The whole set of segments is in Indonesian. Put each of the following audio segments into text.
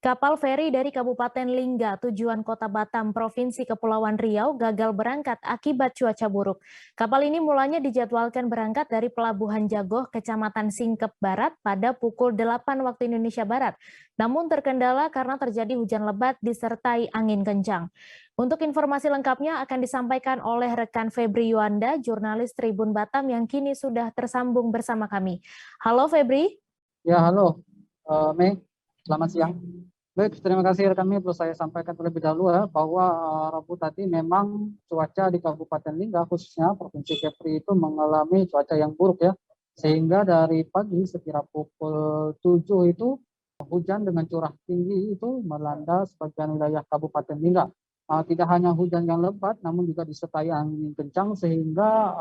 Kapal feri dari Kabupaten Lingga tujuan Kota Batam, Provinsi Kepulauan Riau gagal berangkat akibat cuaca buruk. Kapal ini mulanya dijadwalkan berangkat dari Pelabuhan Jagoh, Kecamatan Singkep Barat pada pukul 8 waktu Indonesia Barat. Namun terkendala karena terjadi hujan lebat disertai angin kencang. Untuk informasi lengkapnya akan disampaikan oleh rekan Febri Yuanda, jurnalis Tribun Batam yang kini sudah tersambung bersama kami. Halo Febri. Ya, halo, Mei. Selamat siang. Baik, terima kasih rekan Mei. Perlu saya sampaikan terlebih dahulu ya, bahwa Rabu tadi memang cuaca di Kabupaten Lingga, khususnya Provinsi Kepri itu mengalami cuaca yang buruk ya. Sehingga dari pagi sekira pukul 7 itu hujan dengan curah tinggi itu melanda sebagian wilayah Kabupaten Lingga. Tidak hanya hujan yang lebat, namun juga disertai angin kencang sehingga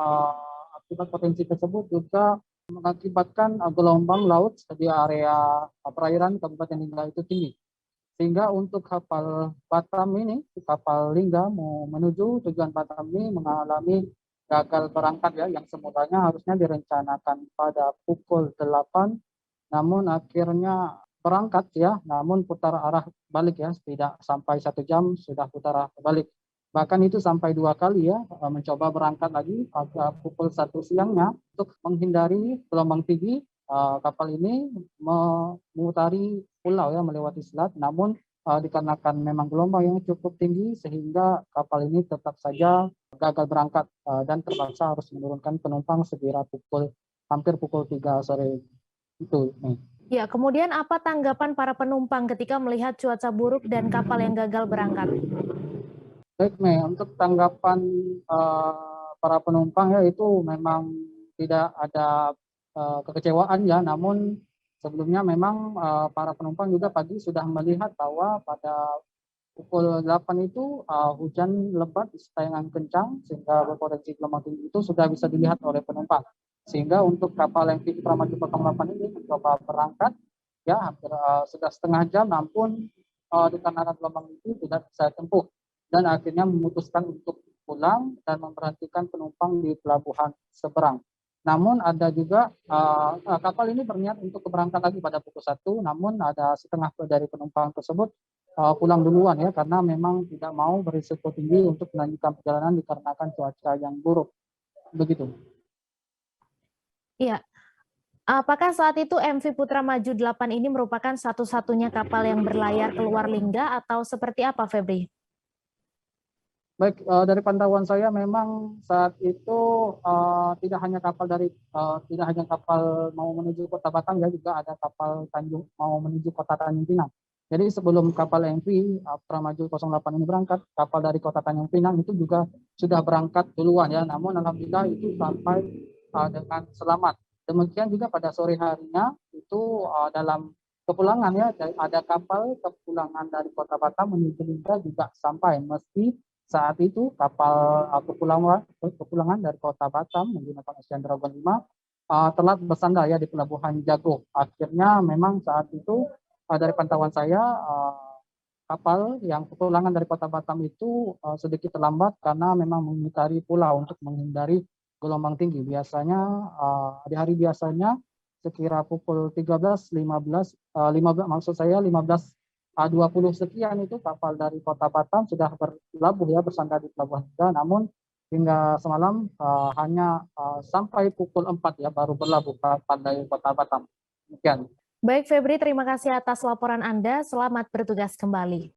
akibat potensi tersebut juga mengakibatkan gelombang laut di area perairan Kabupaten Lingga itu tinggi. Sehingga untuk kapal Batam ini, kapal Lingga mau menuju tujuan Batam ini mengalami gagal berangkat ya, yang semulanya harusnya direncanakan pada pukul 8, namun akhirnya berangkat ya, namun putar arah balik ya, tidak sampai 1 jam sudah putar arah balik. Bahkan itu sampai 2 kali ya, mencoba berangkat lagi pada pukul 1 siangnya untuk menghindari gelombang tinggi. Kapal ini memutari pulau ya, melewati selat, namun dikarenakan memang gelombang yang cukup tinggi sehingga kapal ini tetap saja gagal berangkat dan terpaksa harus menurunkan penumpang sekira hampir pukul 3 sore itu. Ya, kemudian apa tanggapan para penumpang ketika melihat cuaca buruk dan kapal yang gagal berangkat? Baik, Mei, untuk tanggapan para penumpang ya itu memang tidak ada kekecewaan ya, namun sebelumnya memang para penumpang juga pagi sudah melihat bahwa pada pukul 8 itu hujan lebat disertai angin kencang sehingga berpotensi gelombang tinggi itu sudah bisa dilihat oleh penumpang. Sehingga untuk kapal MV Putra Maju 08 ini mencoba berangkat ya hampir sudah setengah jam, namun dikarenakan gelombang itu tidak bisa tempuh dan akhirnya memutuskan untuk pulang dan memberhentikan penumpang di pelabuhan seberang. Namun ada juga kapal ini berniat untuk berangkat lagi pada pukul 1, namun ada setengah dari penumpang tersebut pulang duluan ya, karena memang tidak mau berisiko tinggi untuk melanjutkan perjalanan dikarenakan cuaca yang buruk. Begitu. Iya, apakah saat itu MV Putra Maju 8 ini merupakan satu-satunya kapal yang berlayar keluar Lingga atau seperti apa, Febri? Baik, dari pantauan saya memang saat itu tidak hanya kapal mau menuju Kota Batam ya, juga ada kapal Tanjung mau menuju Kota Tanjung Pinang. Jadi sebelum kapal MV Putra Maju 08 ini berangkat, kapal dari Kota Tanjung Pinang itu juga sudah berangkat duluan ya. Namun alhamdulillah itu sampai dengan selamat. Demikian juga pada sore harinya itu dalam kepulangan ya, ada kapal kepulangan dari Kota Batam menuju Lingga juga sampai, meski saat itu kapal kepulangan dari Kota Batam menggunakan Ocean Dragon 5 telah bersandar ya di Pelabuhan Jagoh. Akhirnya memang saat itu dari pantauan saya kapal yang kepulangan dari Kota Batam itu sedikit terlambat karena memang mengitari pulau untuk menghindari gelombang tinggi. Biasanya di hari biasanya sekira pukul 13.15 maksud saya 15:20 sekian itu kapal dari Kota Batam sudah berlabuh ya, bersandar di Pelabuhan Lingga, namun hingga semalam hanya sampai pukul 4 ya baru berlabuh kapal dari Kota Batam. Demikian. Baik, Febri, terima kasih atas laporan Anda. Selamat bertugas kembali.